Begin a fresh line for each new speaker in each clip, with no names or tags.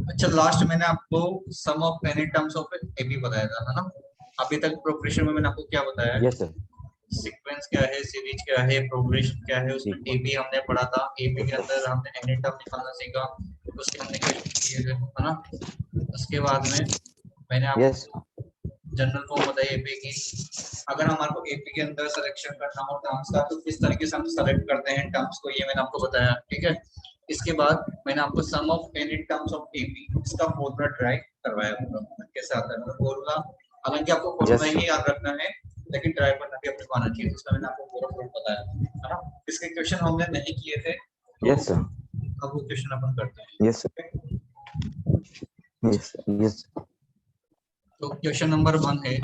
अच्छा, लास्ट मैंने आपको sum of any terms of AP बताया था, है ना? अभी तक प्रोग्रेशन में मैंने आपको क्या बताया है?
Yes sir.
सीक्वेंस क्या है, सीरीज क्या है, प्रोग्रेशन क्या है, उसमें एपी हमने पढ़ा था। एपी के अंदर हमने एनी टर्म निकालना सीखा, उसके हमने क्वेश्चन किए थे, है ना? उसके बाद में मैंने
यस
आपको जनरल फॉर्म बताई एपी की। अगर हमारे को एपी के अंदर सिलेक्शन करना हो टर्म्स का, तो किस तरीके से हम सेलेक्ट करते हैं टर्म्स को, ये मैंने आपको बताया, ठीक है? इसके बाद मैंने आपको sum of any terms of AP इसका फॉर्मूला ट्राई करवाया पूरा कैसे आता है फॉर्मूला। हालांकि आपको फॉर्मूला ही याद रखना है, लेकिन ट्राई करना भी अपने को आना चाहिए। इसका मैंने आपको पूरा फॉर्म बताया, है ना? इसके क्वेश्चन हमने नहीं किए थे, तो
यस सर।
अब वो क्वेश्चन अपन करते हैं।
Yes yes yes.
तो क्वेश्चन नंबर 1 है,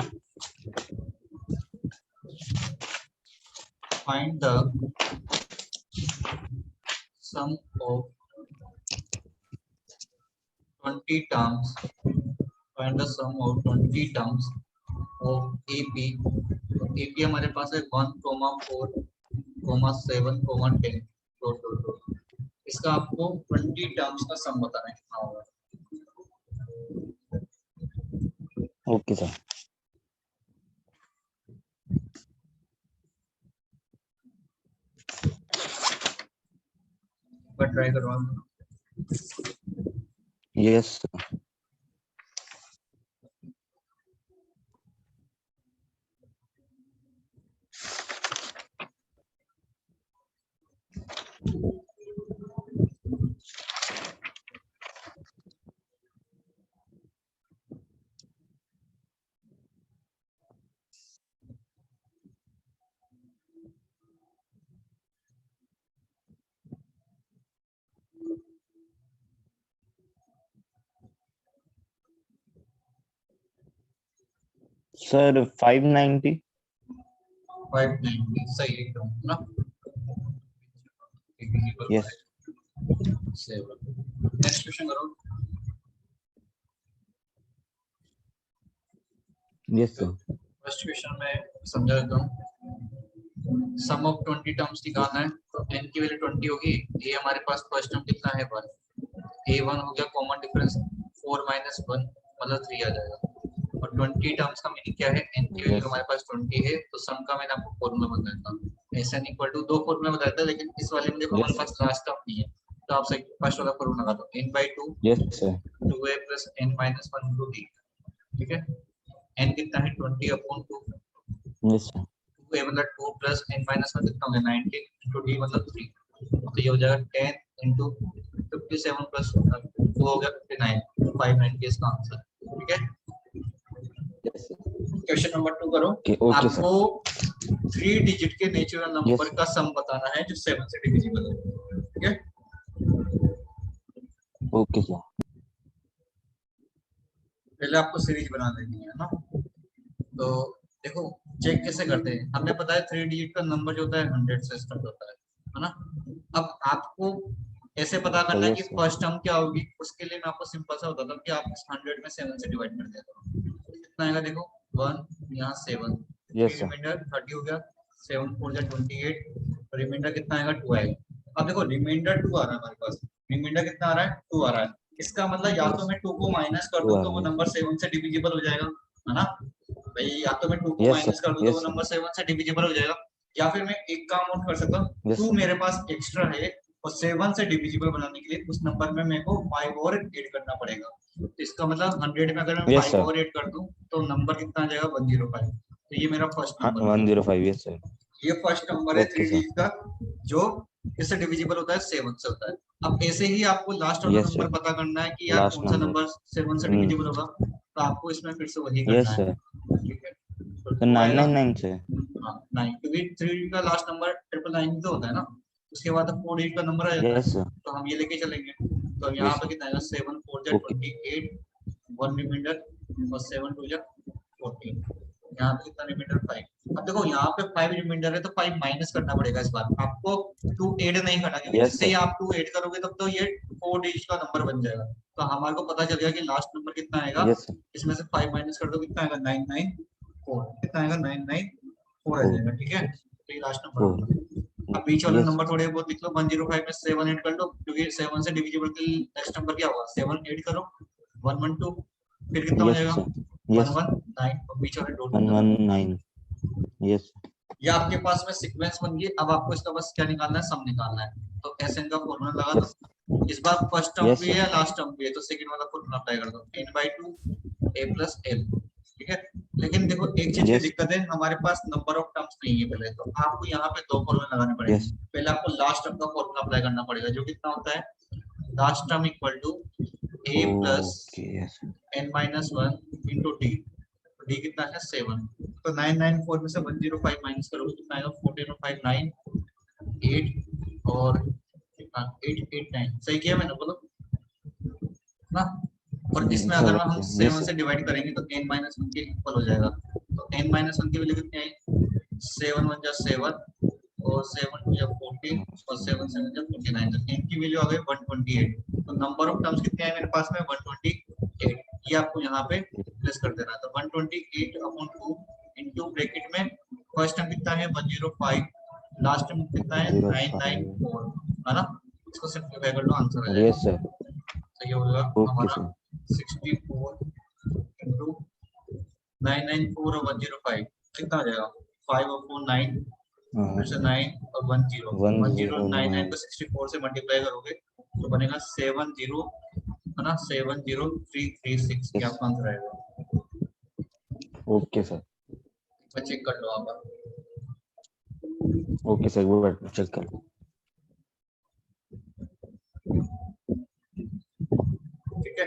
find the sum of 20 terms. Find the sum of 20 terms of AP. तो AP हमारे पास है 1, 4, 7, 10 टोटल। इसका आपको 20 टर्म्स का सम बताना है कितना होगा।
Okay sir.
पर ट्राई करवा।
Yes sir 590।
590 सही एकदम ना।
यस।
नेक्स्ट क्वेश्चन करो।
Yes sir.
फर्स्ट क्वेश्चन में समझा देता हूँ। सम ऑफ 20 टर्म्स निकालना है, तो n की वैल्यू 20 होगी। ये हमारे पास फर्स्ट टर्म कितना है 1, a1 हो गया, कॉमन डिफरेंस 4 - 1 मतलब 3 आ जाएगा। और 20 टर्म्स का मीनिंग क्या है, n की वैल्यू हमारे पास 20 है, तो सम का मैंने आपको फॉर्मूला बताया था, sn इक्वल टू 2 फॉर्मूला बताया था, लेकिन इस वाले में देखो हमारे पास लास्ट टर्म नहीं है, तो आप सही फर्स्ट वाला फॉर्मूला लगा दो, n/2
yes sir.
2a + n - 1 × d, ठीक है? n कितना है 20/2,
यस सर।
2a मतलब 2 + n - 1 कितना हो गया 19 × d मतलब 3, तो ये हो जाएगा 10 × 57 + 2 हो गया 59, 590 इसका आंसर, ठीक है?
Yes sir.
क्वेश्चन नंबर 2 करो।
Okay sir.
आपको 3 डिजिट के नेचुरल नंबर
यस
का सम बताना है जो 7 से डिविजिबल है, ठीक है?
Okay sir.
पहले आपको सीरीज बना देनी है ना। तो देखो चेक कैसे करते हैं, हमें पता है 3 डिजिट का नंबर जो होता है 100 से स्टार्ट होता है ना? अब आपको ऐसे पता करना है कि
यस सर।
फर्स्ट टर्म क्या होगी, उसके लिए मैं आपको सिंपल सा बताता हूँ कि आप 100 में 7 से डिवाइड कर देते हो, कितना आएगा देखो 1 यहाँ 7, 3
यस सर।
रिमाइंडर 30 हो गया, 7 4 जा 28, रिमाइंडर कितना आएगा 2 आएगा। अब देखो रिमाइंडर 2 आ रहा है हमारे पास, रिमाइंडर कितना आ रहा है 2 आ रहा है। इसका मतलब या तो मैं 2 को माइनस कर दूं तो वो नंबर 7 से डिविजिबल हो जाएगा, है ना भाई? या तो मैं 2 को
यस
माइनस
सर।
कर दूं तो वो
यस
नंबर
सर।
7 से डिविजिबल हो जाएगा, या फिर मैं एक काम और कर सकता हूँ,
यस
2
सर।
मेरे पास एक्स्ट्रा है और 7 से डिविजिबल बनाने के लिए उस नंबर में मेरे को 5 और ऐड करना पड़ेगा। तो इसका मतलब 100 में अगर मैं
यस
5
सर।
और ऐड कर दूं तो नंबर कितना आ जाएगा 105। तो ये मेरा फर्स्ट
हाँ
नंबर हो गया।
105। Yes sir.
ये फर्स्ट नंबर है
ओके
3
सर।
डिजिट का, जो इससे डिविजिबल होता है 7 से होता है। अब ऐसे ही आपको लास्ट वाला
यस
नंबर
सर।
पता करना है कि यार
लास्ट
कौन सा
नंबर।
नंबर 7 से डिविजिबल होगा, तो आपको इसमें फिर से वही करना
यस
है,
सर।
ठीक है? तो
तो
2 आएगा,
999 से।
हाँ 9, क्योंकि 3 का लास्ट नंबर 999 तो होता है ना, उसके बाद 4 डिजिट का नंबर आ जाता
यस
है,
सर।
तो हम ये लेके चलेंगे। तो यहाँ
यस
पे
सर।
कितना आएगा 7 4 जा
ओके।
28, 1 रिमाइंडर और 7 2 जा 14, यहाँ पे कितना रिमाइंडर 5। अब देखो यहाँ पे 5 रिमाइंडर है तो 5 माइनस करना पड़ेगा, इस बार आपको 2 ऐड नहीं करना, क्योंकि
यस
जैसे ही
सर।
आप 2 ऐड करोगे तब तो ये 4 डिजिट का नंबर बन जाएगा। तो हमारे को पता चल गया कि लास्ट नंबर कितना आएगा,
यस सर।
इसमें से 5 माइनस कर दो कितना आएगा 994, कितना आएगा 994 आ
फोर
जाएगा, ठीक है? तो ये लास्ट नंबर
4
होगा। अब बीच वाला
Yes.
नंबर थोड़े बहुत लिख लो, 105 में 7 ऐड कर लो, क्योंकि 7 से डिविजिबल के नेक्स्ट नंबर क्या होगा, 7 ऐड करो, 112, फिर कितना हो
Yes,
जाएगा,
sir. Yes.
119, और बीच वाले डॉट
One
लगा
one
दो।
nine. Yes.
ये आपके पास में सीक्वेंस बन गई। अब आपको इसका बस क्या निकालना है, सम निकालना है। तो एसएन का फॉर्मूला लगा
Yes.
दो। इस बार फर्स्ट टर्म
Yes,
भी
sir.
है, लास्ट टर्म भी है, तो सेकंड वाला फॉर्मूला अप्लाई कर दो, n/2 a+l। ठीक है, लेकिन देखो एक चीज की
Yes.
दिक्कत है, हमारे पास नंबर ऑफ टर्म्स नहीं है पहले, तो आपको यहाँ पे दो फॉर्मूला लगाने पड़ेंगे।
Yes.
पहले आपको लास्ट टर्म का फॉर्मूला अप्लाई करना पड़ेगा, जो कितना होता है, last term equal to a plus
Okay. Yes.
n-1 into D. D कितना है, 7। तो 994 में से 105 माइनस करोगे कितना आएगा, 14 और 5 9 8 और कितना 889, सही किया मैंने, बोलो ना। और इसमें
Sir,
अगर हम
okay.
7
Yes, sir.
से डिवाइड करेंगे तो n-1 के इक्वल हो जाएगा। तो n-1 की वैल्यू कितनी आई, 7 1 जा 7 और 7 2 जा 14 और 7 7 जा 49, तो n की वैल्यू आ गई 128। तो नंबर ऑफ टर्म्स कितने आए मेरे पास में, 128। ये आपको यहाँ पे प्लेस कर देना है। तो 128/2 इनटू ब्रैकेट में फर्स्ट टर्म कितना है, 105, लास्ट टर्म कितना है,
05.
994, है ना। इसको सिंपलीफाई कर लो, आंसर आ जाएगा।
Yes, sir.
तो ये होगा
Okay,
हमारा
sir.
64 इंटू 994 और 105 कितना आ जाएगा, 5 और 4 9, फिर से 9 और 1 0, 1099 को 64 से मल्टीप्लाई करोगे तो बनेगा 70, है ना, 70336, ये आपका आंसर आएगा।
Okay, sir.
तो चेक कर लो आप।
Okay, sir. वो check कर लो.
ठीक है,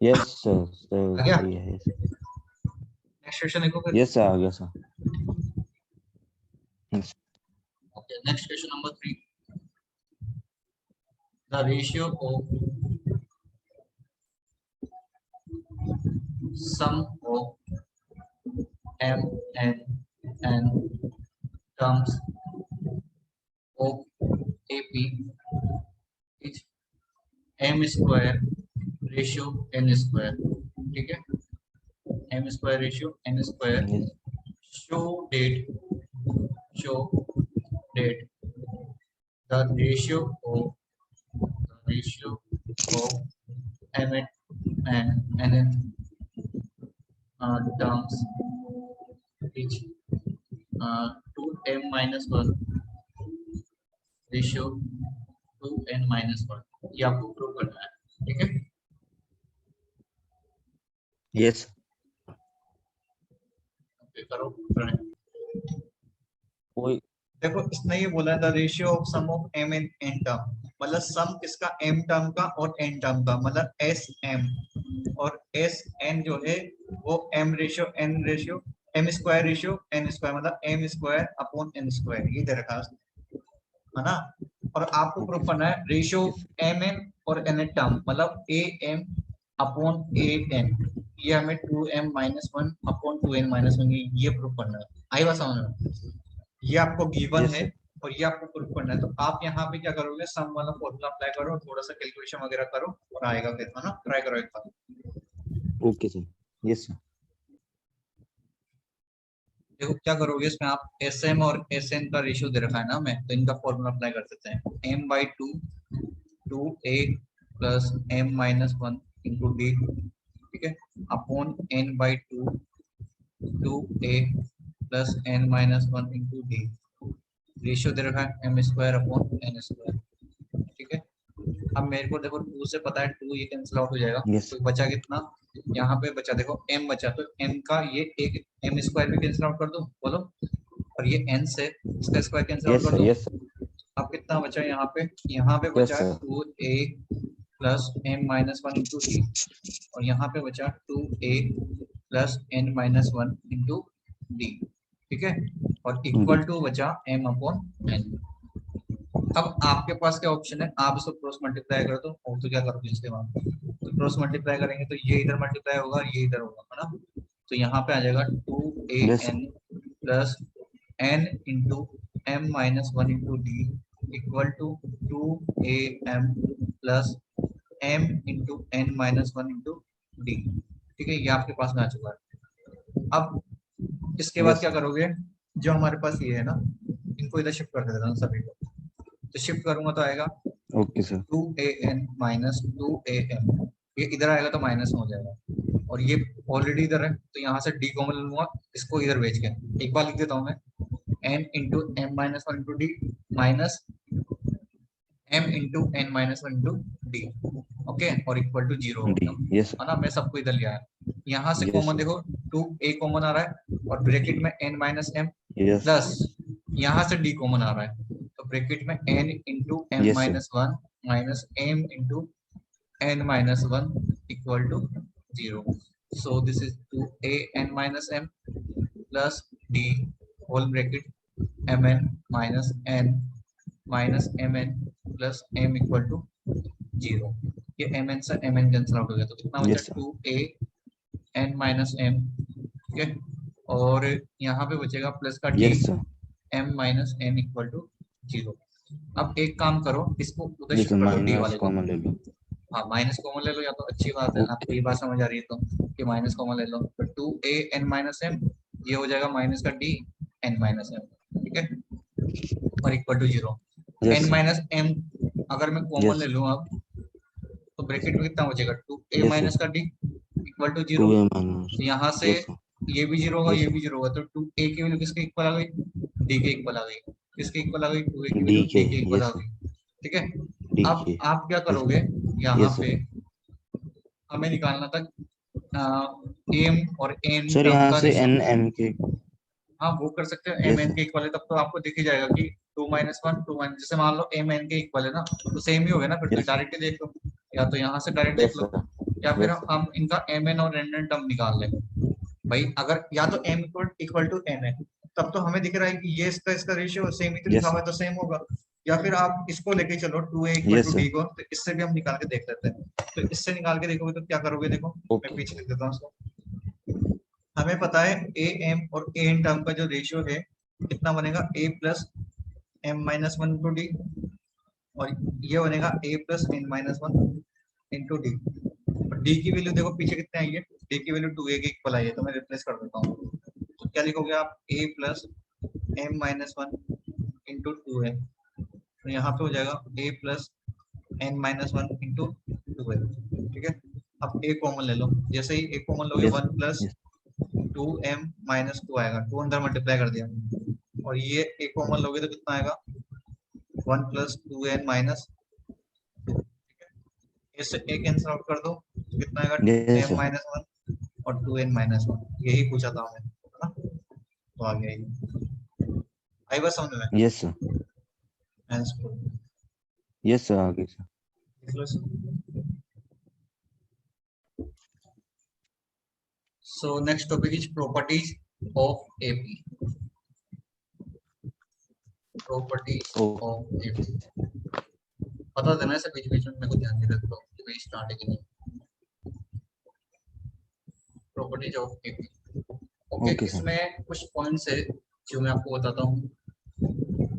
Yes, sir. Sir,
आ गया?
सही है.
नेक्स्ट क्वेश्चन देखो फिर।
Yes, sir. आ गया, sir. Yes.
Okay, next question number 3, the ratio of sum of m n terms of AP is m square ratio n square। ठीक है, m square ratio n square।
Yes.
show that the ratio of m and n terms is 2m-1 ratio 2n-1, ये आपको prove करना है। ठीक है,
Yes.
Okay करो try।
कोई
देखो इसने ये बोला है the ratio of sum of m and n term, मतलब सम किसका, m टर्म का और n टर्म का, मतलब s m, और s n जो है वो m ratio n ratio m square ratio n square, मतलब m square upon n square, ये दे रखा है ना। और आपको प्रूफ करना है रेशियो m n और n टर्म, मतलब a m upon a n, ये हमें 2m-1 अपॉन 2n-1 ये प्रूफ करना है। आई बात समझ में, ये आपको गिवन
Yes,
है
sir.
और ये आपको प्रूफ करना है। तो आप यहाँ पे क्या करोगे, सम वाला फॉर्मूला अप्लाई करो, थोड़ा सा कैलकुलेशन वगैरह करो और आएगा फिर, है ना। ट्राई करो एक बार।
Okay, sir. Yes, sir.
देखो क्या करोगे, इसमें आप एस एम और एस एन का रेशियो दे रखा है ना हमें, तो इनका फॉर्मूला अप्लाई कर सकते हैं। m/2 2a plus m-1 into D, ठीक है, upon n/2 2a plus n-1 into D. Ratio दे रखा है m square upon n square. ठीक है, अब मेरे को देखो 2 से पता है 2 ये कैंसिल आउट हो जाएगा।
Yes.
तो बचा कितना, यहाँ पे बचा देखो m बचा, तो m का ये एक m स्क्वायर भी कैंसिल आउट कर दो, बोलो, और ये n से इसका स्क्वायर कैंसिल आउट
Yes,
कर
sir.
दो।
Yes, sir.
अब कितना बचा यहाँ पे, यहाँ पे
Yes,
बचा
sir.
2a plus m-1 into d, और यहाँ पे बचा 2a plus n-1 into D. ठीक है, और इक्वल टू बचा m अपॉन n। अब आपके पास क्या ऑप्शन है, आप इसको क्रॉस मल्टीप्लाई कर दो, और तो क्या करोगे इसके बाद, तो क्रॉस मल्टीप्लाई करेंगे तो ये इधर मल्टीप्लाई होगा और ये इधर होगा, है ना। तो यहाँ पे आ जाएगा
Yes, sir.
2an plus n into m-1 into d equal to 2am plus m into n-1 into D. ठीक है, ये आपके पास में आ चुका है। अब इसके बाद
Yes,
क्या
sir.
करोगे, जो हमारे पास ये है ना, इनको इधर शिफ्ट कर देता हूँ सभी को, तो शिफ्ट करूंगा तो आएगा
okay sir
2an minus 2am, ये इधर आएगा तो माइनस में हो जाएगा, और ये ऑलरेडी इधर है तो यहाँ से डी कॉमन लूंगा, इसको इधर भेज के एक बार लिख देता हूँ मैं, n into m minus one into d minus m into n minus one into d, okay, और इक्वल टू 0 हो
डी
गया,
यस
है ना। मैं सबको इधर लिया है, यहाँ से
Yes,
कॉमन
sir.
देखो 2a कॉमन आ रहा है और ब्रैकेट में n minus m
yes
plus यहाँ से d कॉमन आ रहा है, तो ब्रैकेट में n into m
Yes, sir.
Minus one minus m into n minus 1 equal to 0. So this is 2an minus m plus d whole bracket mn minus n minus mn plus m equal to 0. ये mn से mn cancel out हो गया, तो कितना बचा
Yes, sir.
2an minus m, ठीक है, और यहाँ पे बचेगा प्लस का d
Yes, sir.
m minus n equal to 0. अब एक काम करो, इसको उधर
Yes,
शिफ्ट
sir.
कर दो d
माइनस
वाले को,
कॉमन ले लो
हाँ माइनस कॉमन ले लो, या तो अच्छी बात है, आपको ये बात समझ आ रही है तो कि माइनस कॉमन ले लो, तो 2an माइनस एम, ये हो जाएगा माइनस का d n माइनस एम, ठीक है, और equal to 0।
Yes,
n
sir.
Minus m अगर मैं कॉमन
Yes.
ले लूँ अब, तो ब्रैकेट में कितना बचेगा 2a
Yes,
माइनस
sir.
का d equal to 0,
2a minus
तो यहाँ से
Yes, sir.
ये भी 0 होगा,
Yes,
ये
sir.
भी 0 होगा, तो 2a की वैल्यू किसके इक्वल आ गई, d के इक्वल आ गई, किसके इक्वल आ गई, 2a की वैल्यू
DK
d के इक्वल आ
Yes, sir.
गई, ठीक है। अब
DK
आप क्या
Yes,
करोगे,
sir.
यहाँ
Yes, sir.
पे हमें निकालना था एम और एन
सर
टर्म
यहाँ
का
से
रेशियो,
n m के
हाँ वो कर सकते हो, एम
Yes,
एन
sir.
के इक्वल है तब तो आपको दिख ही जाएगा कि 2 माइनस वन 2 माइनस, जैसे मान लो एम एन के इक्वल है ना, तो सेम ही हो गया ना, फिर तो
Yes, sir.
डायरेक्ट देख लो, या तो यहाँ से डायरेक्ट देख
Yes,
लो,
sir.
या फिर
Yes, sir.
हम इनका एम एन और एन एन टर्म निकाल लें भाई, अगर या तो एम इक्वल टू एन है तब तो हमें दिख रहा है कि ये इसका रेशियो सेम ही तो लिखा
Yes,
हुआ
sir.
है, तो सेम होगा, या फिर आप इसको लेके चलो 2a equal
Yes,
to
sir.
D को, तो इससे भी हम निकाल के देख लेते हैं, तो इससे निकाल के देखोगे तो क्या करोगे, देखो मैं
Okay.
पीछे लिख देता हूँ इसको, हमें पता है ए एम और ए एन टर्म का जो रेशियो है कितना बनेगा, a plus m minus one into d, और ये बनेगा a plus n minus one into d, और डी की वैल्यू देखो पीछे कितने आई है, डी की वैल्यू 2a के इक्वल आई है, तो मैं रिप्लेस कर देता हूँ, तो क्या लिखोगे आप, a plus m minus one into two है, तो यहाँ पे हो जाएगा a plus n minus one into two है, ठीक है। अब a कॉमन ले लो, जैसे ही a कॉमन लोगे
Yes,
1 plus
yes.
2m minus 2 आएगा, 2 अंदर मल्टीप्लाई कर दिया, और ये a कॉमन लोगे तो कितना आएगा 1 प्लस 2n माइनस 2, ठीक है, इससे a कैंसिल आउट कर दो तो कितना आएगा
Yes,
2m
sir.
माइनस 1 और 2n माइनस 1, यही पूछा था हमें, है ना, तो आ गया ये, आई बस समझ में,
Yes, sir.
Answer
Yes, sir. आगे sir.
देख लो sir. So next topic is properties of AP. Properties
Oh.
of AP. पता देना है, बीच बीच में मेरे को ध्यान नहीं रखता हूँ कि भाई स्टार्ट है कि नहीं। Properties of AP. Okay,
Okay, sir.
इसमें कुछ पॉइंट्स है जो मैं आपको बताता हूँ।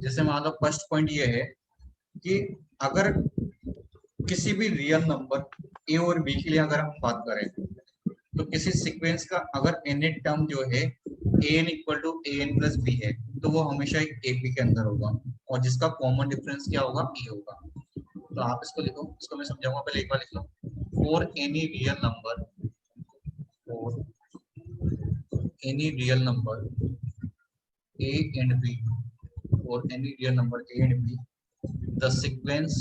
जैसे मान लो फर्स्ट पॉइंट ये है कि अगर किसी भी रियल नंबर ए और बी के लिए अगर हम बात करें, तो किसी सीक्वेंस का अगर nth टर्म जो है an equal to an plus b है, तो वो हमेशा एक एपी के अंदर होगा, और जिसका कॉमन डिफरेंस क्या होगा, ए होगा। तो आप इसको लिखो, इसको मैं समझाऊंगा, पहले एक बार लिख लो, for any real number, for any real number a and b, for any real number a and b, the sequence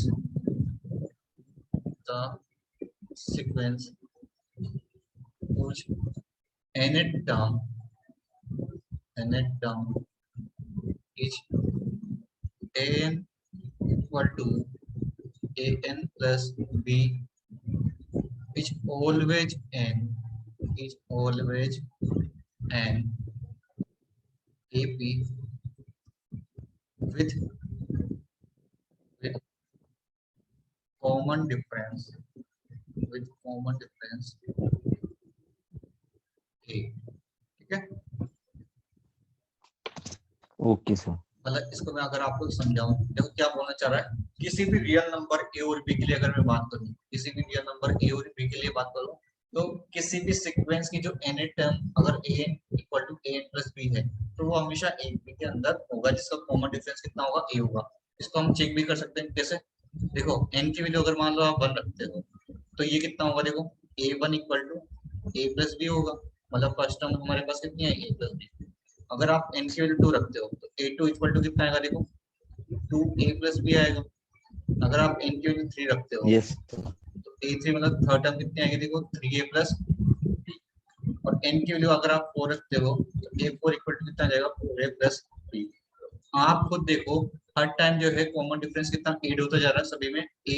whose nth term is an equal to an plus b is always an AP with common difference a, ठीक है।
Okay, sir.
मतलब इसको मैं अगर आपको समझाऊं, देखो क्या बोलना चाह रहा है, किसी भी रियल नंबर ए और बी के लिए अगर मैं बात करूं, किसी भी रियल नंबर ए और बी के लिए बात करूं, तो किसी भी सीक्वेंस की जो n टर्म अगर an equal to an plus b है तो वो हमेशा a b के अंदर होगा, जिसका कॉमन डिफरेंस कितना होगा a होगा। इसको हम चेक भी कर सकते हैं कैसे, देखो n की वैल्यू अगर मान लो आप 1 रखते हो तो ये कितना होगा, देखो a1 equal to a plus b होगा, मतलब फर्स्ट टर्म हमारे पास कितनी है a प्लस बी। अगर आप n की वैल्यू 2 रखते हो तो a2 इक्वल टू कितना आएगा, देखो 2a प्लस बी आएगा। अगर आप n की वैल्यू 3 रखते हो
yes sir.
तो a3 मतलब थर्ड टर्म कितनी आएगी, देखो 3a प्लस बी। और n की वैल्यू अगर आप 4 रखते हो तो a4 इक्वल टू कितना आ जाएगा, 4a प्लस बी। आप खुद देखो हर टाइम जो है कॉमन डिफरेंस कितना ऐड होता जा रहा है, सभी में a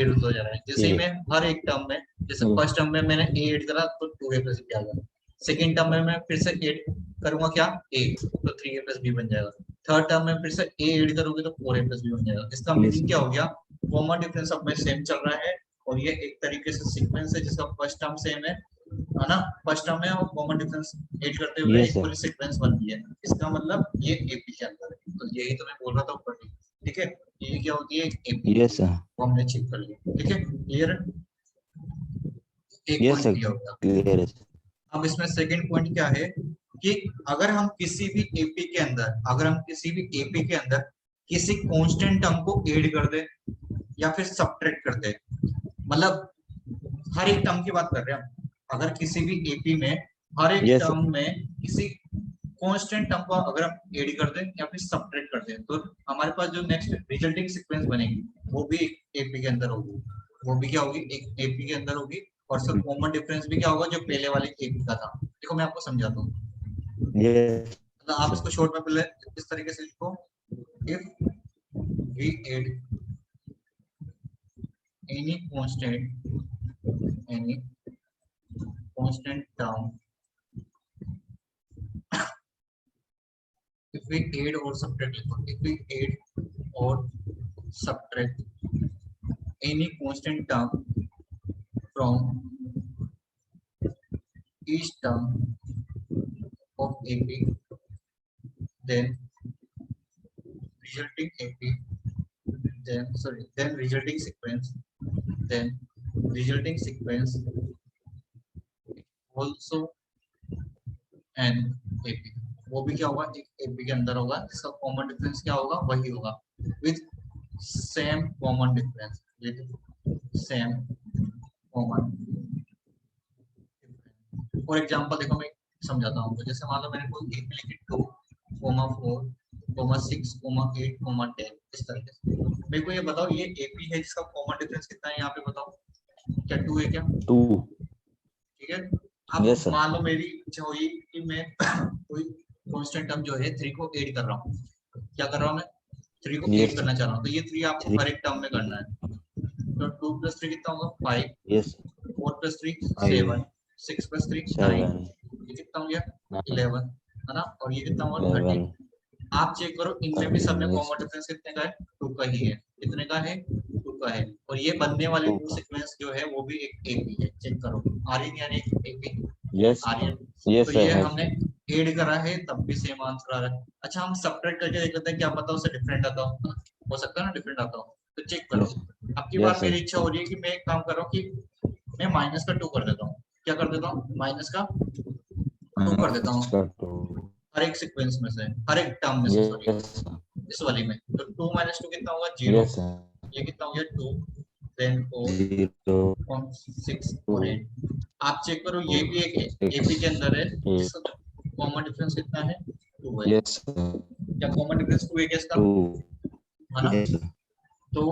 ऐड होता जा रहा है। जैसे ही
A
मैं हर एक टर्म में, जैसे
oh,
फर्स्ट टर्म में मैंने a ऐड करा तो 2a प्लस बी आ गया, सेकंड टर्म में मैं फिर से ऐड करूंगा क्या a, तो 3a प्लस बी बन जाएगा। थर्ड टर्म में फिर से a ऐड करोगे तो 4a प्लस बी बन जाएगा। इसका
yes
मीनिंग क्या
sir.
हो गया, कॉमन डिफरेंस अब में सेम चल रहा है और ये एक तरीके से सीक्वेंस है जिसका फर्स्ट टर्म सेम है ना, फर्स्ट टर्म है और कॉमन डिफरेंस ऐड करते हुए
Yes
एक
sir.
पूरी सीक्वेंस बन गई है। इसका मतलब ये एपी के अंदर है, तो यही तो मैं बोल रहा था ऊपर की। ठीक है, ये क्या होती है, एपी,
Yes sir.
वो हमने चेक कर लिया। ठीक है, क्लियर, एक
Yes
पॉइंट
sir.
क्लियर हो गया।
Clear है sir.
अब इसमें सेकंड पॉइंट क्या है कि अगर हम किसी भी एपी के अंदर, अगर हम किसी भी एपी के अंदर किसी कांस्टेंट टर्म को ऐड कर दे या फिर सब्ट्रैक्ट कर दे, मतलब हर एक टर्म की बात कर रहे हैं हम, अगर किसी भी एपी में हर एक
Yes sir.
टर्म में किसी कांस्टेंट टर्म को अगर हम ऐड कर दें या फिर सब्ट्रैक्ट कर दें तो हमारे पास जो नेक्स्ट रिजल्टिंग सीक्वेंस बनेगी वो भी एपी के अंदर होगी, वो भी क्या होगी, एक एपी के अंदर होगी। और सब कॉमन डिफरेंस भी क्या होगा, जो पहले वाले एपी का था। देखो मैं आपको समझाता हूँ,
Yes
मतलब आप
sir.
इसको शॉर्ट में पहले इस तरीके से लिखो, if we add any constant term, if we add or subtract, if we add or subtract any constant term from each term of AP, then resulting AP, then resulting sequence, then resulting sequence also an AP, वो भी क्या होगा, एक AP के अंदर होगा जिसका common difference क्या होगा, वही होगा with same common difference, with same common। For example देखो मैं समझाता हूँ, तो जैसे मान लो मैंने कोई एक लिखी 2, 4, 6, 8, 10 इस तरीके से। मेरे को ये बताओ ये एपी है जिसका कॉमन डिफरेंस कितना है, यहाँ पे बताओ, क्या 2 है क्या?
2.
ठीक है, अब
Yes sir.
मान लो मेरी इच्छा हुई कि मैं कोई कांस्टेंट टर्म जो है 3 को ऐड कर रहा हूँ, क्या कर रहा हूँ मैं, 3 को
Yes
ऐड
sir.
करना चाह रहा हूँ, तो ये 3 आपको
3.
हर एक टर्म में करना है। तो 2 + 3 कितना होगा, 5,
Yes sir.
4 + 3
5,
7, 6 + 3 9,
7,
ये कितना हो गया
9,
11, है ना, और ये कितना होगा 13।
11,
आप चेक करो इनमें भी सब में
13. Yes
common
sir.
डिफरेंस कितने का है, 2 का ही है। कितने का है, 2 का है। और ये बनने वाली
2
2
का.
सीक्वेंस जो है वो भी एक एपी है, चेक करो, आ रही है एक एपी,
Yes
आ रही है।
yes
तो
sir.
ये
है.
हमने ऐड करा है तब भी सेम आंसर आ रहा है। अच्छा हम सब्ट्रैक्ट करके देख लेते हैं, क्या पता उससे डिफरेंट आता हो सकता है ना डिफरेंट आता हो, तो चेक करो।
Yes sir.
अब की बार
Yes sir.
मेरी इच्छा हो रही है कि मैं एक काम कर रहा हूँ कि मैं माइनस का 2 कर देता हूँ, क्या कर देता हूँ, माइनस का 2 कर देता हूँ
Minus का 2.
हर एक सीक्वेंस में से, हर एक टर्म में से, सॉरी
Yes sir.
इस वाली में। तो 2 - 2 कितना होगा, 0,
Yes sir.
ये कितना हो गया 2, देन 4
0,
from 6 और
2,
8। आप चेक करो ये भी एक
6,
एपी के अंदर है
8.
जिसका कॉमन डिफरेंस कितना है, 2 है।
Yes sir.
क्या कॉमन डिफरेंस 2 है क्या इसका,
2.
है ना?
Yes sir.
तो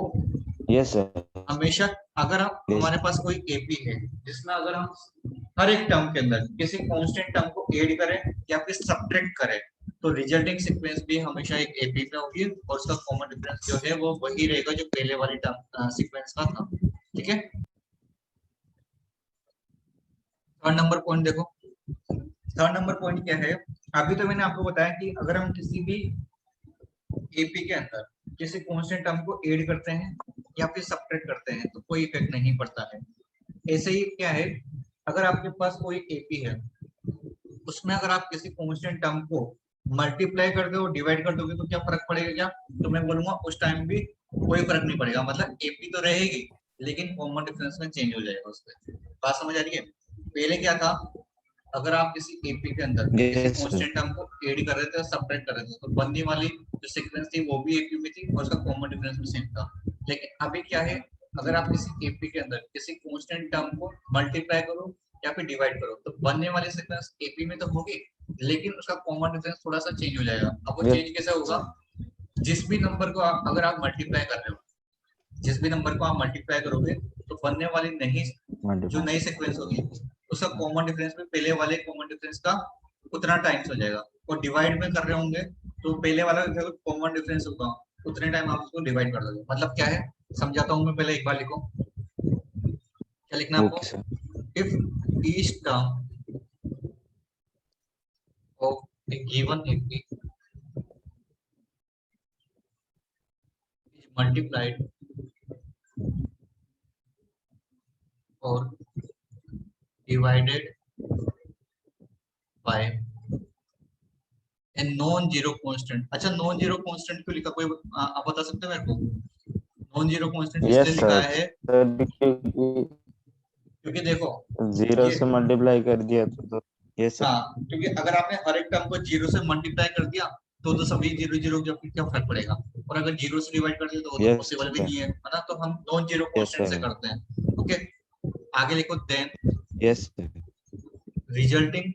Yes sir.
हमेशा अगर
Yes.
हमारे पास कोई एपी है जिसमें अगर हम हर एक टर्म के अंदर किसी कांस्टेंट टर्म को ऐड करें या फिर सब्ट्रैक्ट करें तो रिजल्टिंग सीक्वेंस भी हमेशा एक एपी में होगी और उसका कॉमन डिफरेंस जो है वो वही रहेगा जो पहले वाली टर्म सीक्वेंस का था। ठीक है, थर्ड नंबर पॉइंट देखो, थर्ड नंबर पॉइंट क्या है, अभी तो मैंने आपको बताया कि अगर हम किसी भी एपी के अंदर किसी कांस्टेंट टर्म को ऐड करते हैं या फिर सब्ट्रैक्ट करते हैं तो कोई इफेक्ट नहीं पड़ता है। ऐसे ही क्या है, अगर आपके पास कोई एपी है उसमें अगर आप किसी कांस्टेंट टर्म को मल्टीप्लाई कर दो डिवाइड कर दोगे तो क्या फर्क पड़ेगा क्या, तो मैं बोलूंगा उस टाइम भी कोई फर्क नहीं पड़ेगा, मतलब एपी तो रहेगी लेकिन कॉमन डिफरेंस में चेंज हो जाएगा उसमें। बात समझ आ रही है? पहले क्या था, अगर आप किसी एपी के अंदर किसी
Yes, sir.
कांस्टेंट टर्म को ऐड कर रहे थे और सबट्रैक्ट कर रहे थे, तो बनने वाली जो सीक्वेंस थी वो भी एपी में थी और उसका कॉमन डिफरेंस भी सेम था। लेकिन अभी क्या है, अगर आप किसी एपी के अंदर किसी कांस्टेंट टर्म को मल्टीप्लाई करो या फिर डिवाइड करो, तो बनने वाली सीक्वेंस एपी में तो होगी, लेकिन उसका कॉमन डिफरेंस थोड़ा सा चेंज हो जाएगा। अब वो
Yes,
चेंज कैसे होगा, जिस भी नंबर को अगर आप मल्टीप्लाई कर रहे हो, जिस भी नंबर को आप मल्टीप्लाई करोगे, तो बनने वाली नई जो
multiple.
नई सीक्वेंस होगी उसका कॉमन डिफरेंस में पहले वाले कॉमन डिफरेंस का उतना टाइम्स हो जाएगा। और डिवाइड में कर रहे होंगे तो पहले वाला जो कॉमन डिफरेंस होगा उतने टाइम आप उसको डिवाइड कर दोगे। मतलब क्या है, समझाता हूँ मैं, पहले एक बार लिखो। क्या लिखना है
Okay,
आपको,
sir.
If each term of a given AP is multiplied or divided by a non-zero constant। अच्छा, नॉन जीरो कांस्टेंट क्यों लिखा, कोई आप बता सकते हैं मेरे को? नॉन जीरो कांस्टेंट
Yes,
इसलिए लिखा
sir.
है
Sir, क्योंकि
क्योंकि देखो
जीरो
ये,
से मल्टीप्लाई कर दिया तो yes, sir.
हाँ, क्योंकि अगर आपने हर एक टर्म को जीरो से मल्टीप्लाई कर दिया तो सभी जीरो जीरो जब क्या फर्क पड़ेगा, और अगर जीरो से डिवाइड कर दिया तो वो तो
Yes,
पॉसिबल भी
sir.
नहीं है ना, तो हम नॉन जीरो
Yes,
कांस्टेंट से
sir.
करते हैं। ओके, आगे लिखो, then
Yes, sir.
Resulting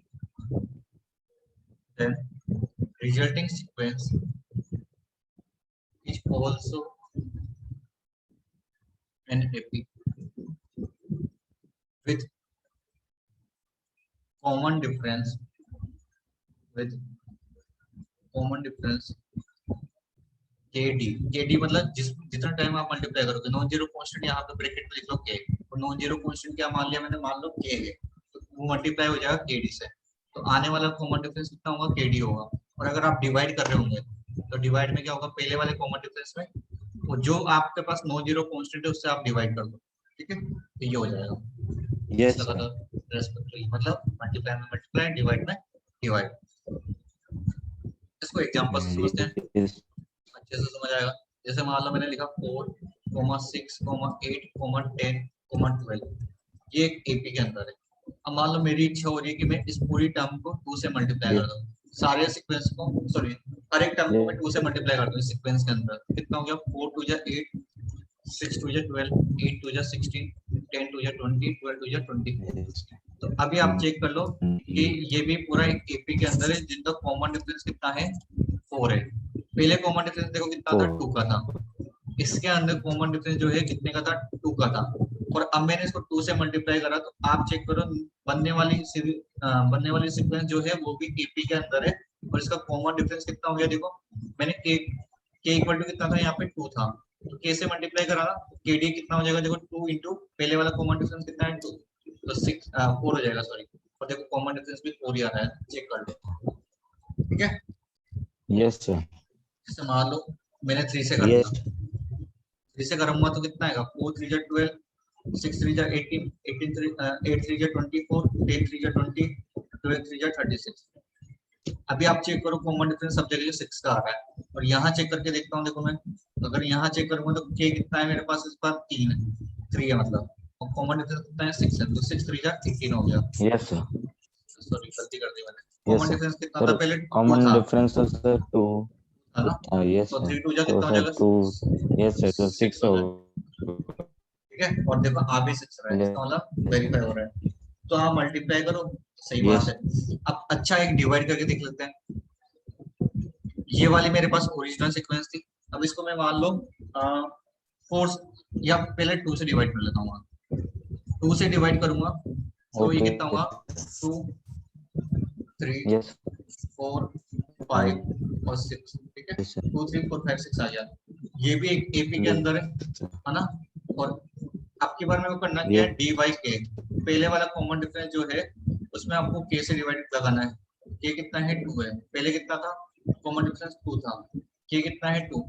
then resulting sequence is also an AP with common difference with common difference KD मतलब जितना टाइम आप मल्टीप्लाई करोगे, नॉन जीरो कांस्टेंट यहाँ पे ब्रैकेट में लिख लो K, और नॉन जीरो कांस्टेंट क्या मान लिया मैंने, मान लो K है, तो वो मल्टीप्लाई हो जाएगा KD से, तो आने वाला कॉमन डिफरेंस कितना होगा, KD होगा। और अगर आप डिवाइड कर रहे होंगे तो डिवाइड में क्या होगा, पहले वाले कॉमन डिफरेंस में वो जो आपके पास नॉन जीरो कांस्टेंट है उससे आप डिवाइड कर दो, ठीक है, तो ये हो जाएगा। इस
Yes, sir.
लगातार रेस्पेक्टिवली, मतलब मल्टीप्लाई में मल्टीप्लाई, डिवाइड में डिवाइड। इसको एग्जांपल से समझते हैं,
Yes.
अच्छे से समझ आएगा। जैसे मान लो मैंने लिखा 4, 6, 8, 10, 12, ये एक एपी के अंदर है। अब मान लो मेरी इच्छा हो रही है कि मैं इस पूरी टर्म को 2 से मल्टीप्लाई कर
Yes.
दूं, सारे सीक्वेंस को, सॉरी हर एक टर्म को मैं 2 से मल्टीप्लाई कर दूं सीक्वेंस के अंदर, कितना हो गया, 4 2 8, 6 2 12, 8 2 16, 10 2 20, 12 2 20।
Yes.
तो अभी आप चेक कर लो कि ये भी पूरा एक एपी के अंदर है, जिनका कॉमन डिफरेंस कितना है, 4 है। पहले कॉमन डिफरेंस देखो कितना था, 2 का था। इसके अंदर कॉमन डिफरेंस जो है कितने का था, 2 का था। और अब मैंने इसको 2 से मल्टीप्लाई करा, तो आप चेक करो बनने वाली सीक्वेंस जो है वो भी एपी के अंदर है, और इसका कॉमन डिफरेंस कितना हो गया, देखो मैंने के इक्वल टू कितना था, यहाँ पे 2 था, तो के से मल्टीप्लाई करा ना, केडी कितना हो जाएगा, देखो 2 इंटू पहले वाला कॉमन डिफरेंस कितना है, 2, तो 4 हो जाएगा, सॉरी। और देखो कॉमन डिफरेंस भी 4 ही आ रहा है, चेक कर लो, ठीक है।
Yes, sir.
जैसे मान लो मैंने 3 से कर
Yes.
दिया, 3 से करूंगा तो कितना आएगा, 4 3 जा 12, 6 3 जा 18, 8 3 जा 24, 10 3 जा 20, 12 3 जा 36। अभी आप चेक करो कॉमन डिफरेंस सब जगह 6 का आ रहा है, और यहाँ चेक करके देखता हूँ, देखो मैं अगर यहाँ चेक करूंगा तो के कितना है मेरे पास, इस बार 3 है, 3 है मतलब, और कॉमन डिफरेंस कितना है, 6 है, तो 6 3 जा 18 हो गया।
Yes, sir.
सॉरी गलती कर दी मैंने,
Yes,
कॉमन
sir.
डिफरेंस कितना था,
Sir,
पहले 2
common
था,
difference is sir 2.
है ना,
Yes,
तो
sir.
3 2 जा
So
कितना हो
sir
जाएगा,
2. Yes, sir. So
6
6
हो
हो.
जाएगा, ठीक है। और देखो आ भी 6 रहा है, इसका मतलब वेरीफाई हो रहा है, तो आप मल्टीप्लाई करो, सही बात
Yes.
है। अब अच्छा एक डिवाइड करके देख लेते हैं, ये वाली मेरे पास ओरिजिनल सीक्वेंस थी, अब इसको मैं मान लो 4 या पहले 2 से डिवाइड कर लेता हूँ, 2 से डिवाइड करूंगा तो ये कितना
Okay.
होगा, 2 3
Yes.
4 5 और 6, ठीक है,
Yes, sir.
2 3 4 5 6 आ गया, ये भी एक एपी के
Yes,
अंदर
sir.
है ना। और आपकी बार में को करना क्या है,
Yes.
डी बाई के, पहले वाला कॉमन डिफरेंस जो है उसमें आपको के से डिवाइड लगाना है, के कितना है, 2 है, पहले कितना था, कॉमन डिफरेंस 2 था, के कितना है, 2,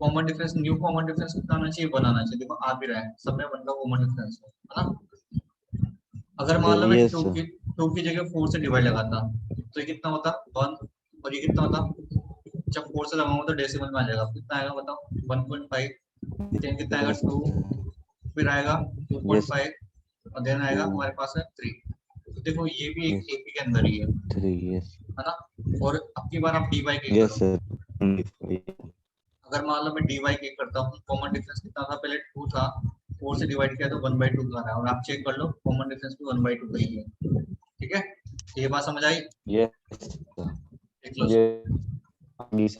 common difference, new common difference कितना आना चाहिए, 1 आना चाहिए, देखो आ भी रहा है, सब में 1 का कॉमन डिफरेंस है ना। अगर मान लो मैं
Yes,
2
sir.
की जगह 4 से डिवाइड लगाता तो ये कितना होता, 1, और ये कितना होता, जब 4 से लगाऊंगा तो डेसिमल में आ जाएगा, कितना आएगा बताओ, 1.5, 10 कितना आएगा,
Yes.
2, फिर आएगा
Yes.
2.5, और देन आएगा हमारे पास है 3, देखो ये भी एक एपी के अंदर ही है
3, yes,
है ना। और अब की बार आप डी बाई के
yes,
करो।
sir. 25,
अगर मान लो मैं डी बाई के करता हूँ, कॉमन डिफरेंस कितना था पहले, 2 था, 4 से डिवाइड किया तो 1/2 का रहा है, और आप चेक कर लो कॉमन डिफरेंस भी 1/2 का ही है। ठीक है, ये बात समझ आई,
yes, sir.
देख लो।
Yes,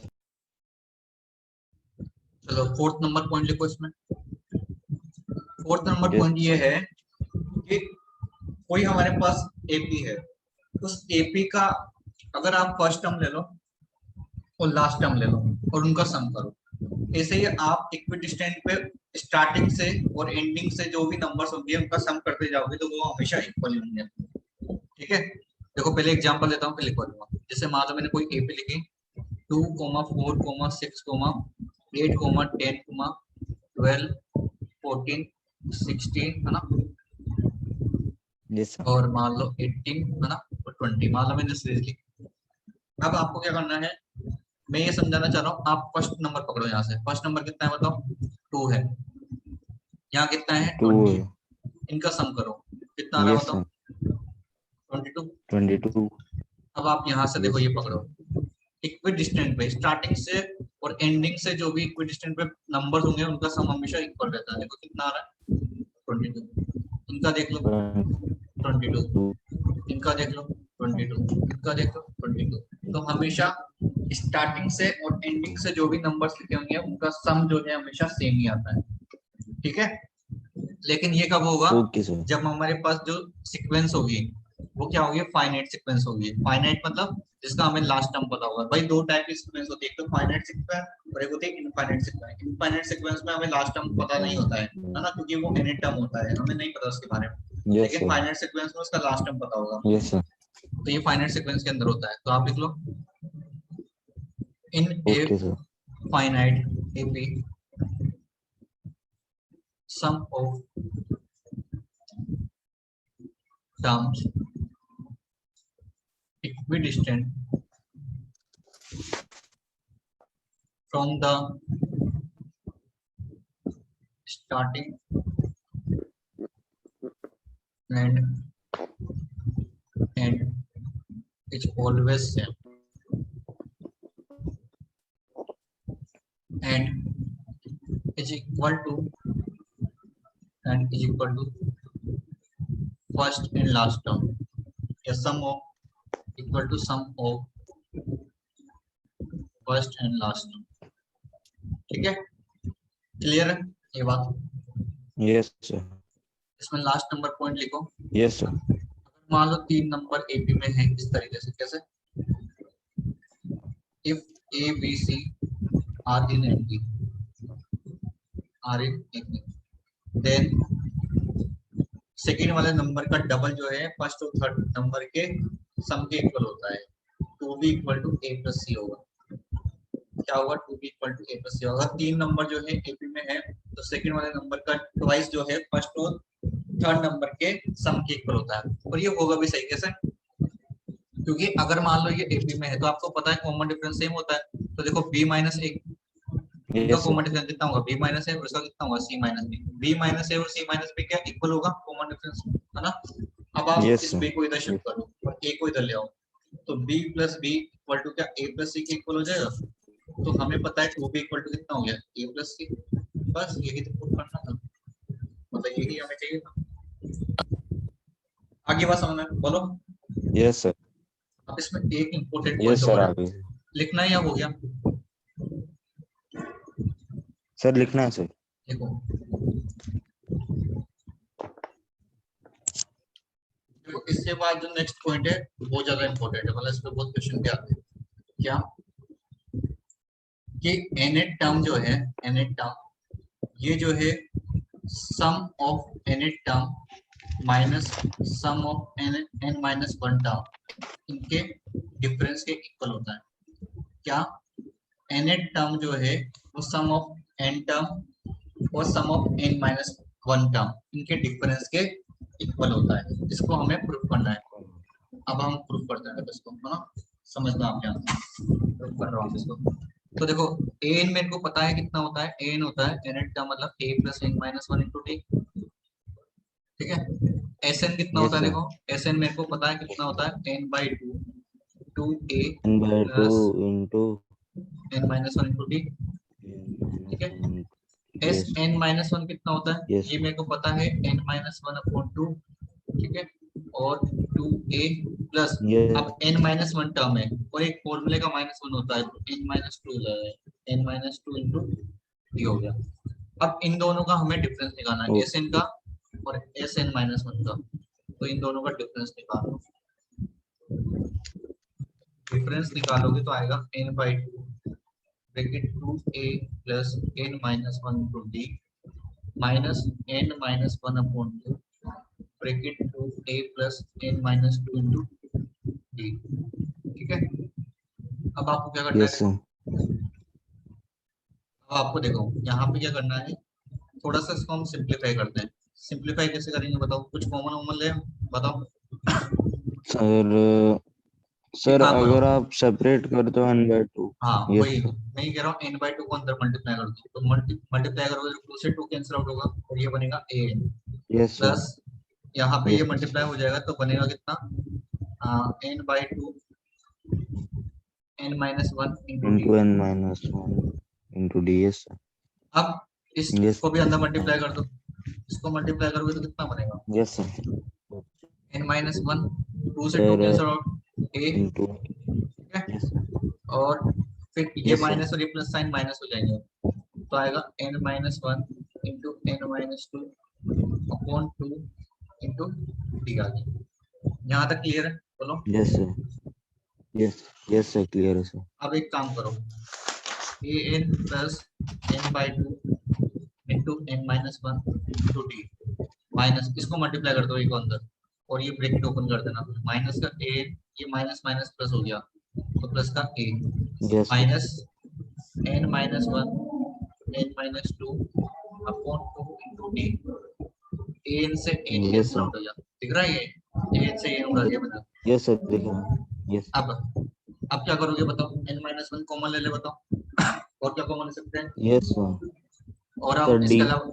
चलो फोर्थ नंबर पॉइंट लिखो इसमें। फोर्थ नंबर
yes,
पॉइंट ये है कि कोई हमारे पास एपी है, उस एपी का अगर आप फर्स्ट टर्म ले लो और लास्ट टर्म ले लो और उनका सम करो, ऐसे ही आप इक्विडिस्टेंट पे स्टार्टिंग से और एंडिंग से जो भी नंबर्स होंगे उनका सम करते जाओगे तो वो हमेशा इक्वल ही होंगे। ठीक है, देखो पहले एग्जांपल देता हूँ फिर लिखवा। जैसे मान लो मैंने कोई एपी लिखी 2, 4, 6, 8, 10, 12, 14, 16 है ना,
yes, sir.
और मान लो 18 है ना, और 20 मान लो मैंने सीरीज लिखी। अब आपको क्या करना है, मैं ये समझाना चाह रहा हूँ, आप फर्स्ट नंबर पकड़ो, यहाँ से फर्स्ट नंबर कितना है बताओ, 2 है, यहाँ कितना है
2,
20, इनका सम करो कितना आ रहा है
yes,
बताओ,
sir.
22।
22,
अब आप यहाँ से देखो
yes,
ये पकड़ो, इक्विडिस्टेंट पे स्टार्टिंग से और एंडिंग से जो भी इक्विडिस्टेंट पे नंबर्स होंगे उनका सम हमेशा इक्वल रहता है। देखो कितना आ रहा है 22, इनका देख लो 22, इनका देख लो 22, इनका देख लो 22। तो हमेशा स्टार्टिंग से और एंडिंग से जो भी नंबर्स लिखे होंगे उनका सम जो है हमेशा सेम ही आता है। ठीक है, लेकिन ये कब होगा,
okay, sir.
जब हमारे पास जो सीक्वेंस होगी वो क्या होगी, फाइनाइट सीक्वेंस होगी। फाइनाइट मतलब जिसका हमें लास्ट टर्म पता होगा। भाई दो टाइप की सीक्वेंस होती है, एक तो फाइनाइट सीक्वेंस और एक होती है इनफाइनाइट सीक्वेंस। इनफाइनाइट सीक्वेंस में हमें लास्ट टर्म पता नहीं होता है ना, क्योंकि वो एनी टर्म होता है, हमें नहीं पता उसके बारे में।
Yes,
लेकिन
sir.
फाइनाइट सीक्वेंस में उसका लास्ट टर्म पता होगा,
Yes, sir.
तो ये फाइनाइट सीक्वेंस के अंदर होता है। तो आप लिख लो इन ए
Okay, sir.
Finite AP sum of terms equidistant from the starting and end is always same and is equal to first and last term. A sum of equal to sum of first and last term. ठीक है, clear है ये बात।
Yes, sir.
इसमें last number point लिखो।
Yes, sir.
अगर मान लो 3 number AP में है इस तरीके से, कैसे, if A B C are in AP then second वाले नंबर का डबल जो है फर्स्ट और थर्ड नंबर के सम के इक्वल होता है, 2b equal to a plus c होगा। क्या होगा, 2b equal to a plus c होगा। 3 नंबर जो है एपी में है तो सेकेंड वाले नंबर का ट्वाइस जो है फर्स्ट और थर्ड नंबर के सम के इक्वल होता है। और ये होगा भी सही, कैसे, क्योंकि अगर मान लो ये एपी में है तो आपको पता है कॉमन डिफरेंस सेम होता है। तो देखो b माइनस ए का
Yes, sir.
कॉमन डिफरेंस कितना होगा, b माइनस ए, और इसका कितना होगा c minus b. b minus a और c माइनस बी क्या इक्वल होगा, कॉमन डिफरेंस है ना। अब आप
Yes,
इस
sir.
b को इधर शिफ्ट करो और a को इधर ले आओ, तो b plus b equal to क्या a प्लस सी के इक्वल हो जाएगा। तो हमें पता है 2b इक्वल टू कितना हो गया, a प्लस सी। बस यही तो प्रूफ करना था, मतलब यही हमें चाहिए था। आगे बात समझना है, बोलो।
Yes, sir.
अब इसमें एक इंपॉर्टेंट
Yes,
पॉइंट
sir.
और है,
आगे
लिखना या हो गया,
सर लिखना है सर।
देखो देखो इसके बाद जो नेक्स्ट पॉइंट है बहुत ज्यादा इंपॉर्टेंट है, मतलब इस पे बहुत क्वेश्चन भी आते हैं। क्या कि nth टर्म जो है, nth टर्म ये जो है sum of nth term minus sum of n minus 1 term इनके डिफरेंस के इक्वल होता है। क्या nth टर्म जो है वो सम ऑफ n टर्म और सम ऑफ n माइनस 1 टर्म इनके डिफरेंस के इक्वल होता है। इसको हमें प्रूफ करना है। अब हम प्रूफ करते हैं इसको, है ना, समझना आप, क्या प्रूफ कर रहा हूँ इसको। तो देखो an मेरे को पता है कितना होता है, an होता है nth का मतलब a plus n minus 1 into T, ठीक है। एस एन कितना
Yes,
होता है,
sir.
देखो एस एन मेरे को पता है कितना होता है, n by two, two a
N by
plus
2 into
n minus one into d.
n
ठीक
minus
है,
1.
S
Yes,
n minus one कितना होता है,
yes,
ये
sir.
मेरे को पता है n minus one upon two. ठीक है, और टू ए प्लस,
Yes,
अब एन माइनस वन टर्म है और एक फॉर्मूले का माइनस वन होता है, तो एन माइनस टू हो जाएगा, n minus two into d हो गया। अब इन दोनों का हमें डिफरेंस निकालना है, एस एन
okay.
का और एस एन माइनस वन का, तो इन दोनों का डिफरेंस निकालो। डिफरेंस निकालोगे तो आएगा n by two bracket two a plus n minus one into d minus n minus one upon two bracket two a plus n minus two into D. ठीक है, अब आपको क्या करना है,
Yes,
देखो
sir.
अब आपको देखो यहाँ पे क्या करना है, थोड़ा सा इसको हम सिंप्लीफाई करते हैं। सिंप्लीफाई कैसे करेंगे बताओ, कुछ कॉमन वॉमन ले बताओ।
Sir,
एक
सर
काम करो,
अगर आप सेपरेट कर दो n by 2.
हाँ
Yes,
वही
sir.
मैं ही कह रहा हूँ, एन बाई टू को अंदर मल्टीप्लाई कर दो, तो मल्टीप्लाई करोगे तो टू से टू कैंसिल आउट होगा और ये बनेगा A N
Yes, sir.
Plus, यहाँ पे ये
Yes,
मल्टीप्लाई हो जाएगा तो बनेगा कितना, n by two n minus one into d.
into n minus 1 into d. Yes, sir.
अब
Yes,
इसको भी अंदर मल्टीप्लाई कर दो, इसको मल्टीप्लाई करोगे तो कितना बनेगा,
yes, sir.
N minus one, two से two
Sir,
cancel out a.
into
ठीक है,
yes, sir.
और फिर ये
Yes, sir.
माइनस और ये प्लस साइन माइनस हो जाएंगे, तो आएगा n minus one into n minus two upon two into d आ गया। यहाँ तक क्लियर है, बोलो।
Yes, sir. Yes, yes, sir. Clear, sir.
अब एक काम करो, a n plus n by two into n minus one into d minus, इसको मल्टीप्लाई कर दो एक अंदर और ये ब्रैकेट ओपन कर देना, माइनस का ए, ये माइनस माइनस प्लस हो गया तो प्लस का a
Yes, sir.
Minus n minus one n minus two upon two into d, n से n
Yes,
cancel
sir.
Out हो गया, दिख रहा है ये एन से एन उड़ा दिया मैंने।
Yes, sir. दिख रहा है. Yes.
अब क्या करोगे बताओ, एन माइनस वन कॉमन ले ले बताओ, और क्या कॉमन ले सकते हैं,
Yes, sir.
और
Sir,
हम इसके
D.
अलावा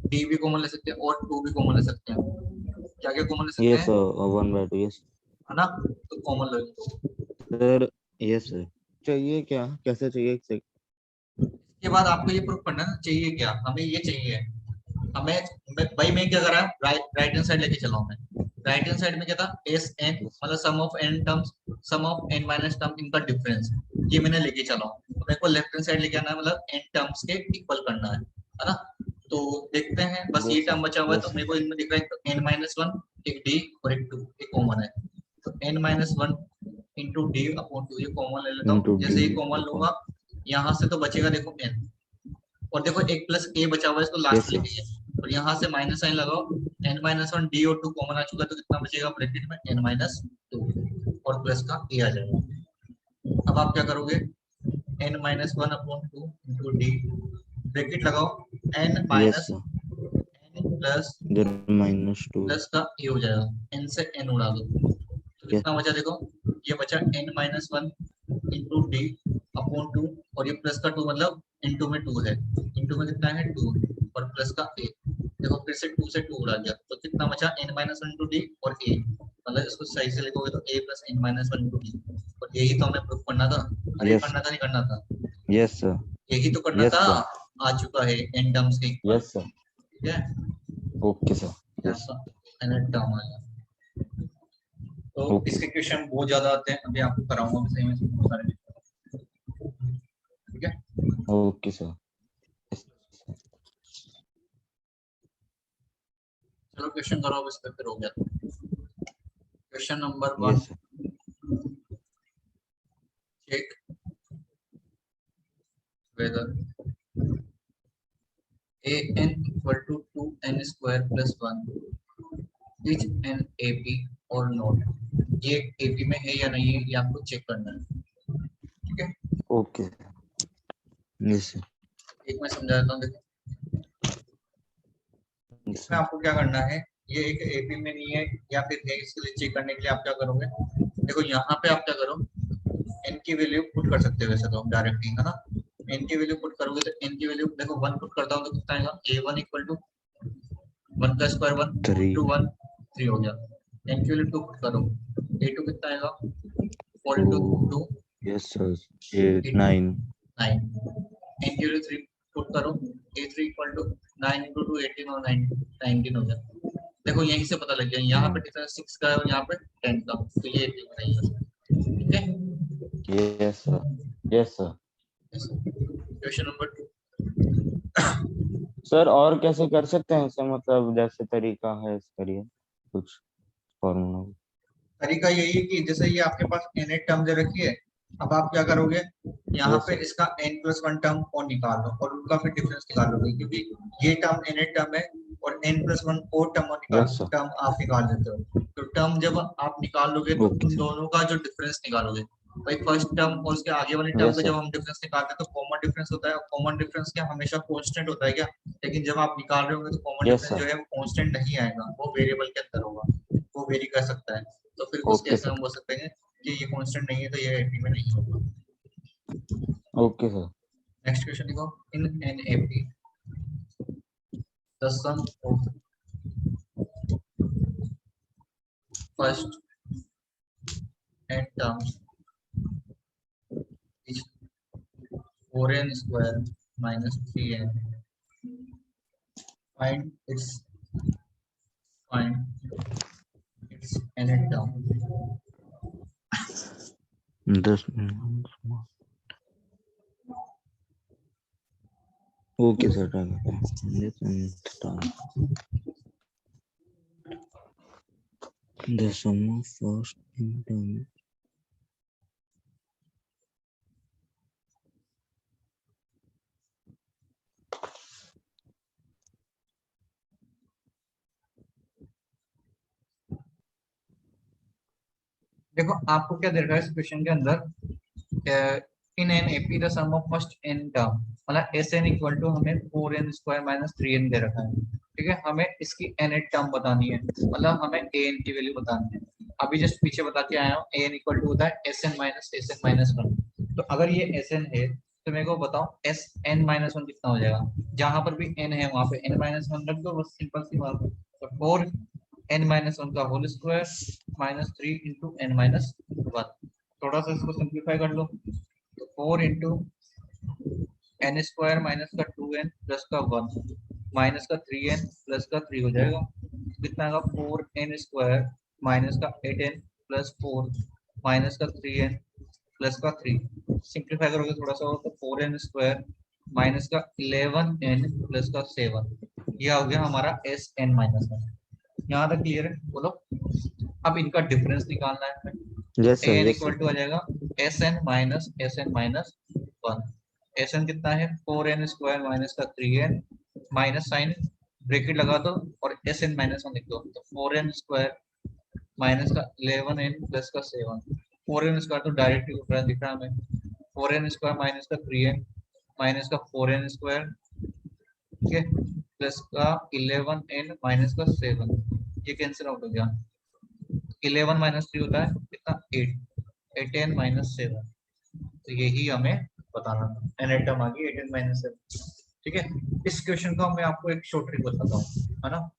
डी भी कॉमन ले सकते हैं और टू भी कॉमन ले सकते हैं, क्या क्या कॉमन ले सकते
Yes,
हैं,
sir. 1 by 2. Yes.
है ना, तो कॉमन ले लो।
Sir, yes, sir. चाहिए क्या? कैसे चाहिए? एक सेकंड.
इसके बाद आपको ये प्रूफ करना है ना, चाहिए क्या, हमें ये चाहिए, भाई मैं क्या कर रहा है, राइट हैंड साइड लेके चला हूं मैं, राइट हैंड साइड में क्या था, एस एन मतलब sum of n terms, sum of n minus term, इनका डिफरेंस ये मैंने लेके चला हूं, तो मेरे को लेफ्ट हैंड साइड लेके आना है, मतलब एन टर्म्स के इक्वल करना है ना। तो देखते हैं, बस ये
Yes, sir.
टर्म बचा हुआ है,
Yes,
तो
sir.
मेरे को इनमें दिख रहा है एन माइनस वन, एक डी और एक टू, एक कॉमन है, तो n minus one into d upon two, ये कॉमन ले लेता
Into
हूँ, जैसे ये
D.
Common
Okay.
लूंगा यहाँ से तो बचेगा देखो एन, और देखो एक प्लस ए बचा हुआ है, इसको
Yes,
लास्ट
sir.
लेके गए और यहाँ से माइनस साइन लगाओ, एन माइनस वन डी और टू कॉमन आ चुका है, तो कितना बचेगा ब्रैकेट में, एन माइनस टू और प्लस का ए आ जाएगा। अब आप क्या करोगे, n minus one upon two into d bracket लगाओ, n
Yes,
minus
sir.
N plus
Then minus 2.
Plus का ए हो जाएगा, एन से एन उड़ा दो, तो
Yes.
कितना बचा देखो, ये बचा n minus one into d upon two, और ये प्लस का टू मतलब इंटू में टू है, इंटू में कितना है टू और प्लस का ए, देखो फिर से टू से टू उड़ा गया, तो कितना बचा n minus one into d और ए, मतलब इसको सही से लिखोगे तो a plus n minus one into d, और यही तो हमें प्रूफ करना था, अरे
Yes.
करना था नहीं करना था,
Yes, sir.
यही तो करना
Yes,
था,
sir.
आ चुका है एन टर्म्स के,
Yes, sir.
ठीक है,
Okay, sir. Yes.
ऐसा एन टर्म आया। तो
Okay.
इसके क्वेश्चन बहुत ज्यादा आते हैं, अभी आपको कराऊंगा मैं सही में बहुत सारे, ठीक है।
Okay, sir. Yes.
चलो क्वेश्चन करो, अब इस पे फिर हो गया। Question number one,
Yes, sir.
check whether an equal to 2n square plus 1 is an AP or not, ये AP में है या नहीं है, ये आपको चेक करना है, ठीक है।
Okay. Yes, sir.
एक मैं समझा देता हूँ, देखो
Yes,
इसमें
sir.
आपको क्या करना है, ये एक AP में नहीं है या फिर है, इसके लिए चेक करने के लिए आप क्या करोगे, देखो यहाँ पे आप क्या करो, n की वैल्यू पुट कर सकते हो वैसे तो डायरेक्टली, है ना, n की वैल्यू पुट करोगे तो n की वैल्यू देखो 1 पुट करता हूँ तो कितना आएगा, a1 equal to 1 plus square 1
3.
Two 1 3 हो गया। n की वैल्यू 2 पुट करो, a2 कितना आएगा 4 into 2
यस सर 8 9
9, n की वैल्यू 3 पुट करो, a3 इक्वल टू 9 into 2 18 और 9 19 हो गया। देखो यहीं से पता लग गया, यहाँ पे डिफरेंस 6 का है और यहाँ पे 10 का, तो ये 18 नहीं है। ठीक है,
yes sir yes sir.
Question number 2।
Sir और कैसे कर सकते हैं इसे, मतलब जैसे तरीका है इस करिए कुछ फॉर्मूला।
तरीका यही है कि जैसे ये आपके पास n टर्म दे रखी है, अब आप क्या करोगे, यहाँ
Yes,
पे
sir.
इसका n+1 टर्म और निकाल लो और उनका फिर डिफरेंस निकालोगे, क्योंकि ये टर्म n टर्म है और n+1 और टर्म और
Yes, sir.
टर्म आप निकाल लेते हो। तो टर्म जब आप निकाल लोगे तो
Okay,
उन
sir.
दोनों का जो डिफरेंस निकालोगे, भाई फर्स्ट टर्म और उसके आगे वाली टर्म
Yes,
का
sir.
जब हम डिफरेंस निकालते हैं तो कॉमन डिफरेंस होता है, कॉमन डिफरेंस क्या हमेशा कांस्टेंट होता है क्या? लेकिन जब आप निकाल रहे होंगे तो कॉमन
Yes,
डिफरेंस
sir.
जो है वो कांस्टेंट नहीं आएगा, वो वेरिएबल के अंदर होगा, वो वेरी कर सकता है। तो फिर उस
Okay,
केस में
sir.
हम बोल सकते हैं कि ये कांस्टेंट नहीं है, तो ये 80 में नहीं होगा।
Okay, sir.
नेक्स्ट क्वेश्चन देखो, in an AP the sum of first n terms is 4n square minus 3n. Find its nth term.
10 minute. Okay, sir. Try करते हैं। Yes, and start. The sum of first term.
देखो आपको क्या दे रखा है इस question के अंदर, in an AP the sum of first n term, मतलब एस एन इक्वल टू हमें 4n स्क्वायर माइनस 3n दे रखा है। ठीक है, हमें इसकी nth टर्म बतानी है, मतलब हमें an की वैल्यू बतानी है। अभी जस्ट पीछे बता के आया हूँ, an इक्वल टू होता है एस एन माइनस वन। तो अगर ये एस एन है तो मेरे को बताओ एस एन माइनस वन कितना हो जाएगा। जहां पर भी n है वहां पे n माइनस वन रख दो, बस सिंपल सी बात है। तो 4n माइनस वन का whole square minus 3 into n minus one. थोड़ा सा इसको सिंप्लीफाई कर लो, तो 4 इंटू एन स्क्वायर माइनस का 2n प्लस का 1 माइनस का 3n प्लस का 3 हो जाएगा। कितना आएगा 4n स्क्वायर माइनस का 8n प्लस 4 माइनस का 3n प्लस का 3। सिंप्लीफाई करोगे थोड़ा सा हो तो 4n स्क्वायर माइनस का 11n प्लस का 7, यह हो गया हमारा एस एन माइनस वन। यहाँ तक क्लियर है? बोलो। अब इनका डिफरेंस निकालना है हमें।
Yes, sir.
N
Yes,
equal
sir.
To आ जाएगा s n minus one. S n कितना है 4n स्क्वायर माइनस का 3n माइनस साइन ब्रैकेट लगा दो और एस एन माइनस वन लिख दो, तो 4n स्क्वायर माइनस का 11n प्लस का 7। 4n स्क्वायर तो डायरेक्टली ऊपर दिख रहा है हमें, 4n स्क्वायर माइनस का 3n माइनस का 4n स्क्वायर, ठीक है, प्लस का 11n माइनस का 7, ये कैंसिल आउट हो गया। 11 माइनस 3 होता है कितना 8, 8n माइनस 7, तो यही हमें बताना था। एन टर्म आ गई 8n माइनस 7। ठीक है, इस क्वेश्चन का मैं आपको एक शॉर्ट ट्रिक बताता हूँ, है ना,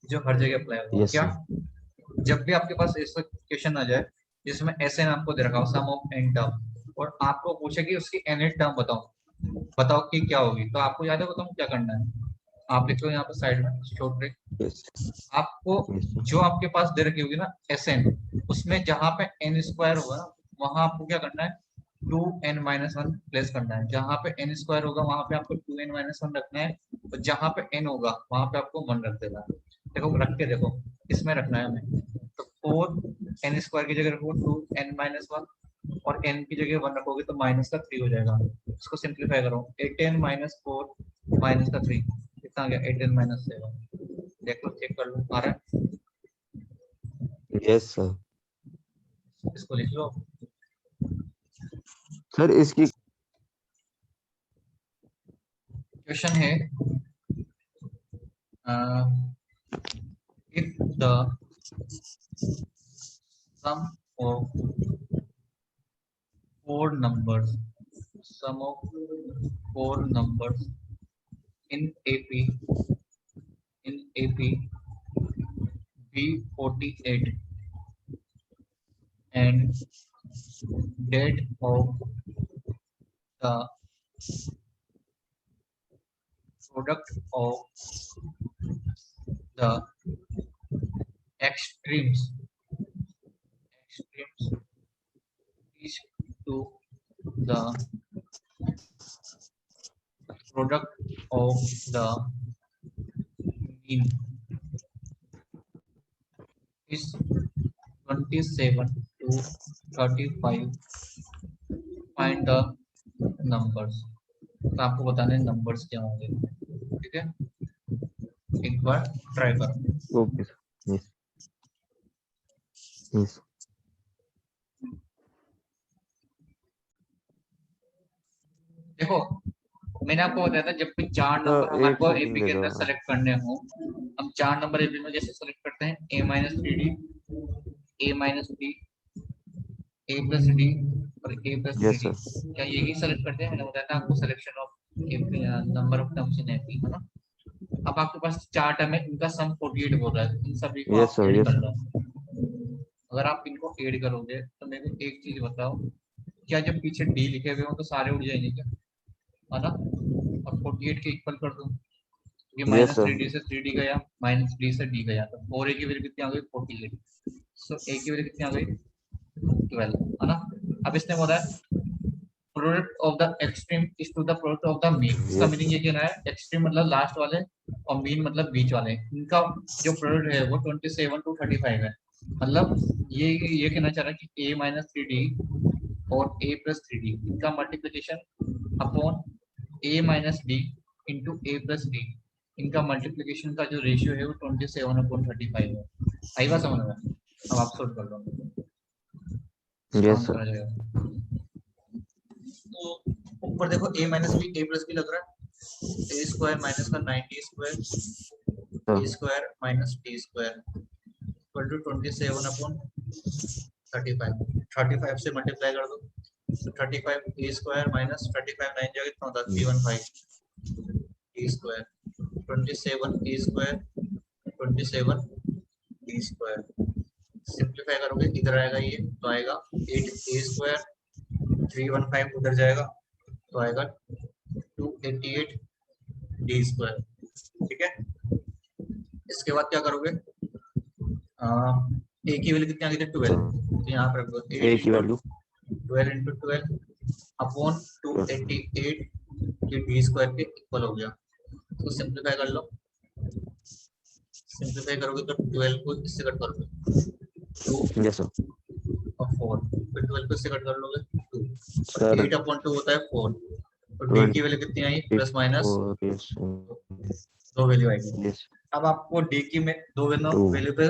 जो हर जगह अप्लाई होगा।
Yes,
क्या?
sir.
जब भी आपके पास ऐसा क्वेश्चन आ जाए जिसमें एस एन आपको दे रखा हो सम ऑफ एन टर्म और आपको पूछे कि उसकी एन टर्म बताओ, बताओ कि क्या होगी, तो आपको याद है बताऊँ क्या करना है? आप लिख लो यहाँ पे साइड में शॉर्ट ट्रिक।
Yes.
आपको
Yes, sir.
जो आपके पास दे रखी होगी ना एस एन, उसमें जहां पे एन स्क्वायर होगा ना वहां आपको क्या करना है 2n माइनस वन प्लेस करना है। जहां पे n स्क्वायर होगा वहां पे आपको 2n माइनस वन रखना है, और जहां पे n होगा वहां पे आपको 1 रख देना है। देखो रख के देखो, इसमें रखना है हमें, तो 4n स्क्वायर की जगह रखो 2n माइनस वन और n की जगह 1 रखोगे तो माइनस का 3 हो जाएगा। इसको सिंप्लीफाई करो, 8n माइनस 4 माइनस का 3 कितना आ गया 8n माइनस 7। देख लो, चेक कर लो आ रहा है?
Yes, sir.
इसको लिख लो।
सर इसकी
क्वेश्चन है if the sum of four numbers sum of four numbers in AP 348 and date of the product of the extremes is to the product of the mean is 27 to 35. Find the numbers. तो आपको बताने numbers क्या होंगे, ठीक है, एक बार try करो।
Okay sir. Yes yes
देखो मैंने आपको बताया था जब भी चार नंबर हमारे
एक
को
सेकंड
एपी
दे
के
दो।
अंदर सेलेक्ट करने हो, हम चार नंबर एपी में जैसे सेलेक्ट करते हैं a minus three D, a minus D, a plus D और a plus three
yes
D,
sir.
क्या यही सेलेक्ट करते हैं? मैंने बताया था आपको selection of number of terms in AP, है ना। अब आपके पास चार टर्म है, इनका सम 48 बोल रहा है, इन सभी को
यस
आप
सर।
ऐड
यस
कर लो। अगर आप इनको ऐड करोगे तो मेरे को एक चीज बताओ, क्या जब पीछे डी लिखे हुए हो तो सारे उड़ जाएंगे क्या, है ना। और 48 के इक्वल कर दो, ये
yes
minus
sir.
Three D से थ्री डी गया, माइनस डी से डी गया, तो 4a की वैल्यू कितनी आ गई 48, सो a की वैल्यू कितनी आ गई 12, है ना। अब इसने बोला है product of the extreme is to the product of the mean, इसका
यस
मीनिंग ये कहना है एक्सट्रीम मतलब लास्ट वाले और मीन मतलब बीच वाले, इनका जो प्रोडक्ट है वो 27 to 35 है। मतलब ये कहना चाह रहा है कि a माइनस थ्री डी और a प्लस थ्री डी इनका multiplication upon a minus D into a plus D, इनका मल्टीप्लिकेशन का जो रेशियो है वो 27 अपॉन 35 है। आई बात समझ में? अब आप सोल्व कर लो, इसका
यस
आंसर
सर।
आ जाएगा। तो ऊपर देखो a minus b a plus b लग रहा है, a स्क्वायर माइनस का 90 square a square minus t square equal to 27 upon 35, 35 से मल्टीप्लाई कर दो तो 35 a स्क्वायर माइनस 35 9 जगह कितना होता है 315 t square 27 a square 27 t square, simplify करोगे इधर आएगा ये तो आएगा 8 a स्क्वायर 315 उधर जाएगा तो आएगा 288 d स्क्वायर, ठीक है। इसके बाद क्या करोगे, a की वैल्यू कितनी आ गई थी 12, तो यहाँ पर रख दो
ए की वैल्यू
12 into 12 अपॉन 288 ये d स्क्वायर के इक्वल हो गया। तो सिंपलीफाई कर लो, सिंपलीफाई करोगे तो 12 को इससे कट करोगे 2
यस सर।
और 4, फिर 12 को इससे कट कर लोगे 2 और
सर
8 अपॉन 2 होता है 4, और d की वैल्यू कितनी आई प्लस माइनस 2 वैल्यू आएगी।
यस
अब आपको d की में दो वैल्यू पे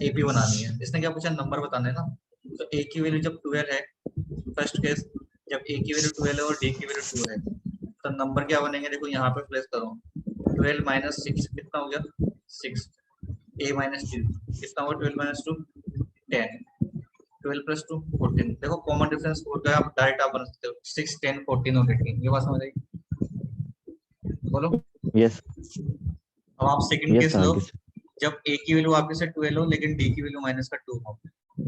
एपी बनानी है, इसने क्या पूछा नंबर बताने ना, तो a की वैल्यू जब 12 है, फर्स्ट केस जब a की वैल्यू 12 है और d की वैल्यू 2 है तो नंबर क्या बनेंगे, देखो यहाँ पे प्लेस करो 12 माइनस 6 कितना हो गया 6, a माइनस 2 कितना होगा 12 माइनस 2 10, 12 प्लस 2 14, देखो कॉमन डिफरेंस हो गया, आप डायरेक्ट आप बना सकते हो 6 10 14 और 18, ये बात समझ आई? बोलो।
यस
अब आप सेकंड
यस
केस
सर।
लो,
आगे
जब a की वैल्यू वापस से 12 हो लेकिन d की वैल्यू माइनस का 2 हो,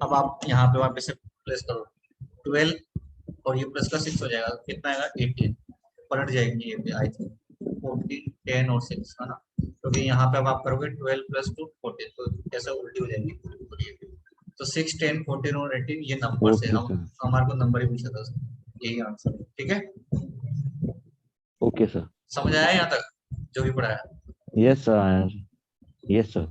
अब आप यहाँ पे वापस से प्लेस करो 12 और ये प्लस का 6 हो जाएगा, कितना आएगा 18, पलट जाएंगे ये आई थिंक 14 10 और 6, है ना, क्योंकि यहाँ पे अब आप करोगे 12 प्लस 2 14 तो ऐसा उल्टी हो जाएगी पूरी। तो 6 10 14 और 18 ये नंबर से
ओके
हम
सर।
हमारे को नंबर ही पूछा था, यही आंसर, ठीक है।
Okay sir.
समझ आया यहाँ तक जो भी पढ़ाया?
Yes sir. Yes sir.